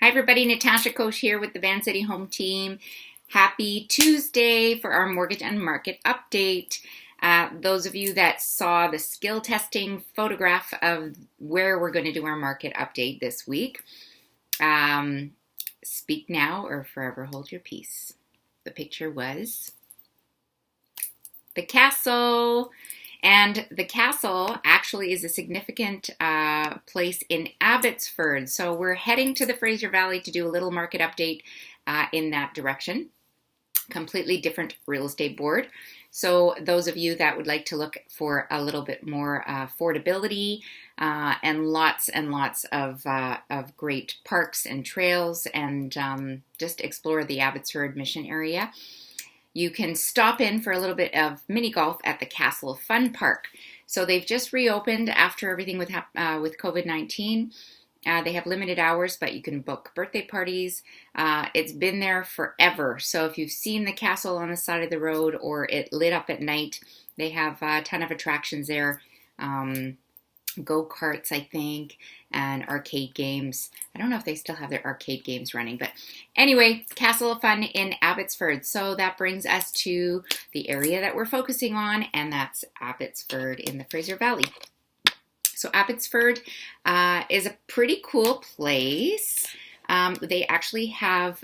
Hi everybody, Natasha Koch here with the Van City Home Team. Happy Tuesday for our mortgage and market update. Those of you that saw the skill testing photograph of where we're going to do our market update this week, speak now or forever hold your peace. The picture was the castle. And the castle actually is a significant place in Abbotsford. So we're heading to the Fraser Valley to do a little market update in that direction. Completely different real estate board. So those of you that would like to look for a little bit more affordability and lots of great parks and trails and just explore the Abbotsford Mission area, you can stop in for a little bit of mini golf at the Castle Fun Park. So they've just reopened after everything with COVID-19. They have limited hours, but you can book birthday parties. It's been there forever. So if you've seen the castle on the side of the road or it lit up at night, they have a ton of attractions there. Go-karts, I think, and arcade games. I don't know if they still have their arcade games running, but anyway, Castle of Fun in Abbotsford. So that brings us to the area that we're focusing on, and that's Abbotsford in the Fraser Valley. So Abbotsford is a pretty cool place. They actually have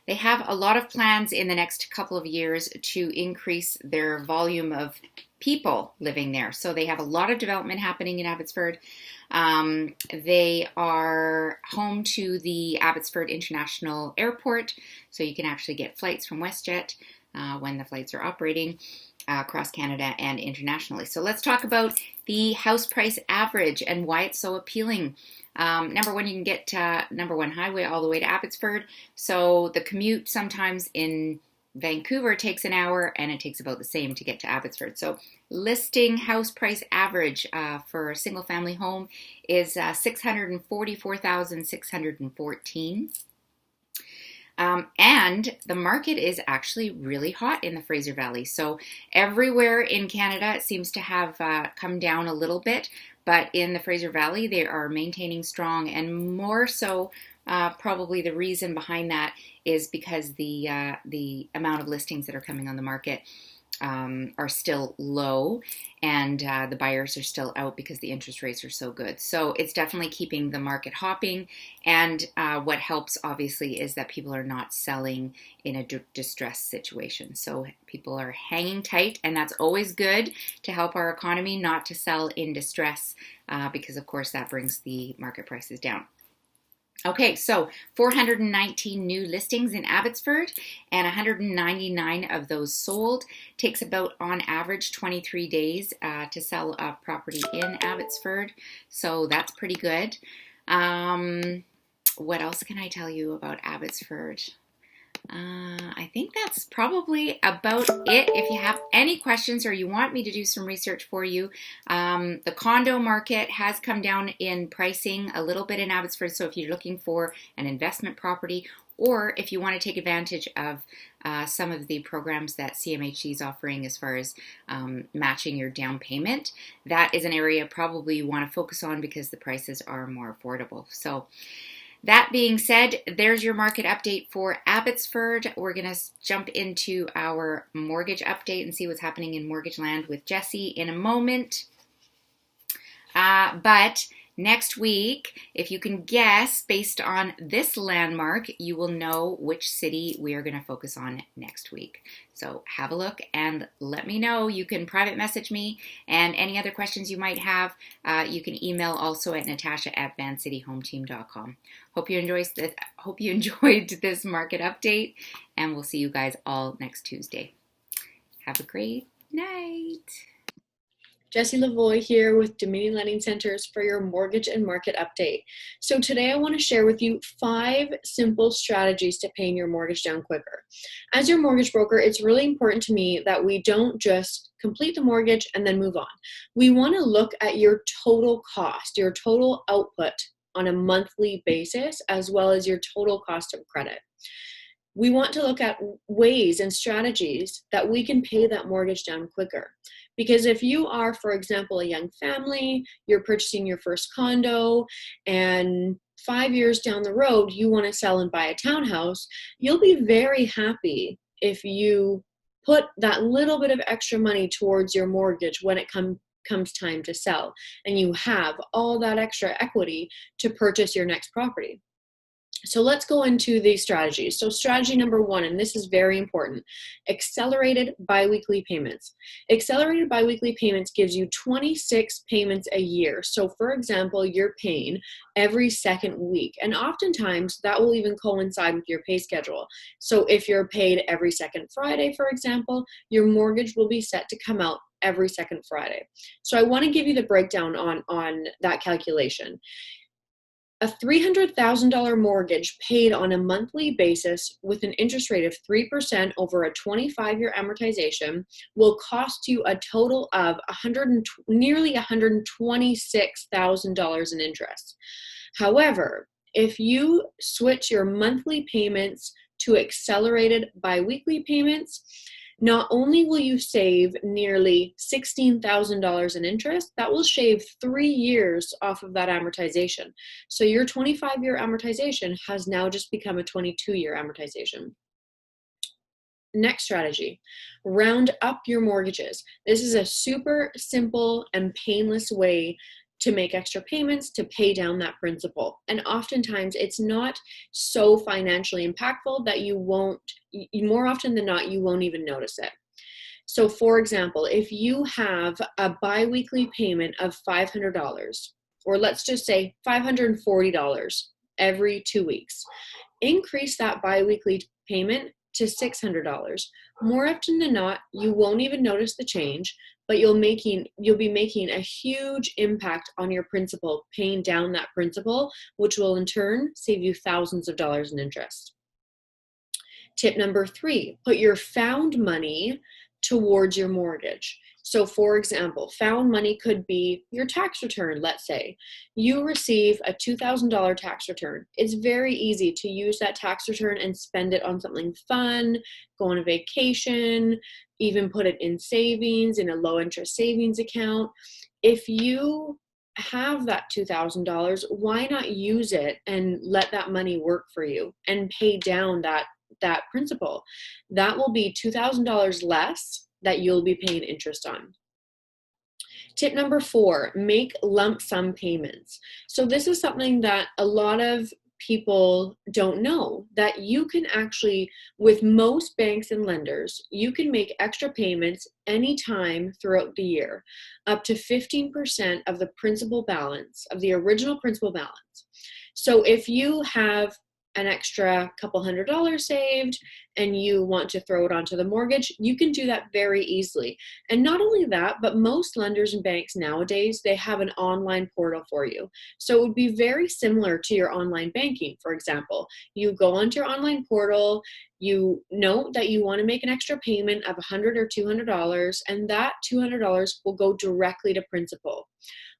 they have a lot of plans in the next couple of years to increase their volume of people living there. So they have a lot of development happening in Abbotsford. They are home to the Abbotsford International Airport, so you can actually get flights from WestJet when the flights are operating across Canada and internationally. So let's talk about the house price average and why it's so appealing. Number one, you can get number one highway all the way to Abbotsford. So the commute sometimes in Vancouver takes an hour, and it takes about the same to get to Abbotsford. So listing house price average for a single family home is $644,614. And the market is actually really hot in the Fraser Valley. So everywhere in Canada it seems to have come down a little bit, but in the Fraser Valley they are maintaining strong, and more so probably the reason behind that is because the amount of listings that are coming on the market are still low, and the buyers are still out because the interest rates are so good. So it's definitely keeping the market hopping, and what helps obviously is that people are not selling in a distressed situation. So people are hanging tight, and that's always good to help our economy not to sell in distress because of course that brings the market prices down. Okay, so 419 new listings in Abbotsford, and 199 of those sold. Takes about, on average, 23 days to sell a property in Abbotsford, so that's pretty good. What else can I tell you about Abbotsford? I think that's probably about it. If you have any questions or you want me to do some research for you, the condo market has come down in pricing a little bit in Abbotsford. So if you're looking for an investment property, or if you want to take advantage of some of the programs that CMHC is offering as far as matching your down payment, that is an area probably you want to focus on because the prices are more affordable. So that being said, there's your market update for Abbotsford. We're going to jump into our mortgage update and see what's happening in mortgage land with Jesse in a moment. But next week, if you can guess based on this landmark, you will know which city we are going to focus on next week. So have a look and let me know. You can private message me, and any other questions you might have, you can email also at natasha@vancityhometeam.com. Hope you enjoyed this market update, and we'll see you guys all next Tuesday. Have a great night. Jessie Lavoie here with Dominion Lending Centers for your mortgage and market update. So today I want to share with you 5 simple strategies to paying your mortgage down quicker. As your mortgage broker, it's really important to me that we don't just complete the mortgage and then move on. We want to look at your total cost, your total output on a monthly basis, as well as your total cost of credit. We want to look at ways and strategies that we can pay that mortgage down quicker. Because if you are, for example, a young family, you're purchasing your first condo, and 5 years down the road, you want to sell and buy a townhouse, you'll be very happy if you put that little bit of extra money towards your mortgage when it comes time to sell, and you have all that extra equity to purchase your next property. So let's go into these strategies. So strategy number 1, and this is very important, accelerated biweekly payments. Accelerated biweekly payments gives you 26 payments a year. So for example, you're paying every second week, and oftentimes that will even coincide with your pay schedule. So if you're paid every second Friday, for example, your mortgage will be set to come out every second Friday. So I want to give you the breakdown on that calculation. A $300,000 mortgage paid on a monthly basis with an interest rate of 3% over a 25-year amortization will cost you a total of nearly $126,000 in interest. However, if you switch your monthly payments to accelerated biweekly payments, not only will you save nearly $16,000 in interest, that will shave 3 years off of that amortization. So your 25-year amortization has now just become a 22-year amortization. Next strategy, round up your mortgages. This is a super simple and painless way to make extra payments to pay down that principal. And oftentimes it's not so financially impactful that more often than not, you won't even notice it. So for example, if you have a biweekly payment of $500, or let's just say $540 every 2 weeks, increase that biweekly payment to $600. More often than not, you won't even notice the change, but you'll be making a huge impact on your principal, paying down that principal, which will in turn save you thousands of dollars in interest. Tip number 3, put your found money towards your mortgage. So for example, found money could be your tax return. Let's say you receive a $2,000 tax return. It's very easy to use that tax return and spend it on something fun, go on a vacation, even put it in savings, in a low interest savings account. If you have that $2,000, why not use it and let that money work for you and pay down that principal? That will be $2,000 less that you'll be paying interest on. Tip number 4, make lump sum payments. So this is something that a lot of people don't know, that you can actually, with most banks and lenders, you can make extra payments anytime throughout the year, up to 15% of the principal balance, of the original principal balance. So if you have an extra couple $100 saved and you want to throw it onto the mortgage, you can do that very easily. And not only that, but most lenders and banks nowadays, they have an online portal for you. So it would be very similar to your online banking. For example, you go onto your online portal, you know that you want to make an extra payment of $100 or $200, and that $200 will go directly to principal.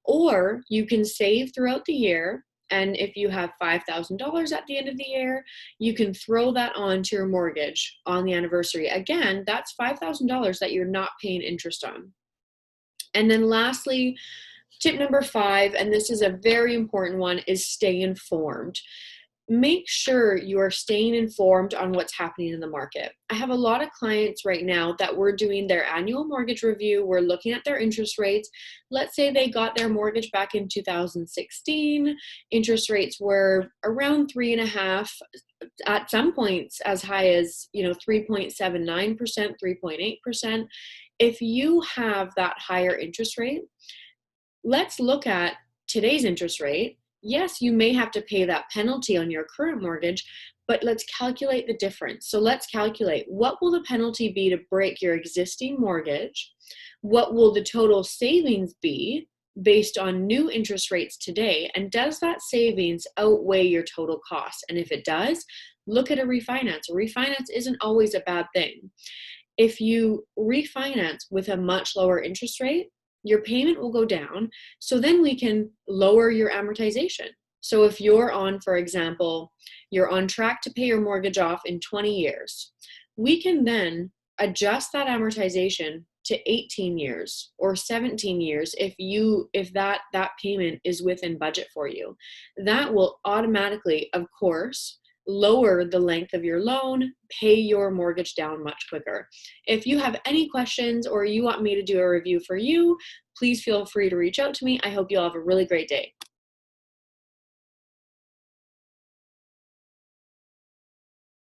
Or you can save throughout the year, and if you have $5,000 at the end of the year, you can throw that onto your mortgage on the anniversary. Again, that's $5,000 that you're not paying interest on. And then lastly, tip number 5, and this is a very important one, is stay informed. Make sure you are staying informed on what's happening in the market. I have a lot of clients right now that we're doing their annual mortgage review. We're looking at their interest rates. Let's say they got their mortgage back in 2016. Interest rates were around 3.5%, at some points as high as 3.79%, 3.8%. If you have that higher interest rate, let's look at today's interest rate. Yes, you may have to pay that penalty on your current mortgage, but let's calculate the difference. So let's calculate, what will the penalty be to break your existing mortgage? What will the total savings be based on new interest rates today? And does that savings outweigh your total cost? And if it does, look at a refinance. A refinance isn't always a bad thing. If you refinance with a much lower interest rate, your payment will go down. So then we can lower your amortization. So if you're on, for example, you're on track to pay your mortgage off in 20 years, we can then adjust that amortization to 18 years or 17 years if that payment is within budget for you. That will automatically, of course, lower the length of your loan, pay your mortgage down much quicker. If you have any questions or you want me to do a review for you, please feel free to reach out to me. I hope you all have a really great day.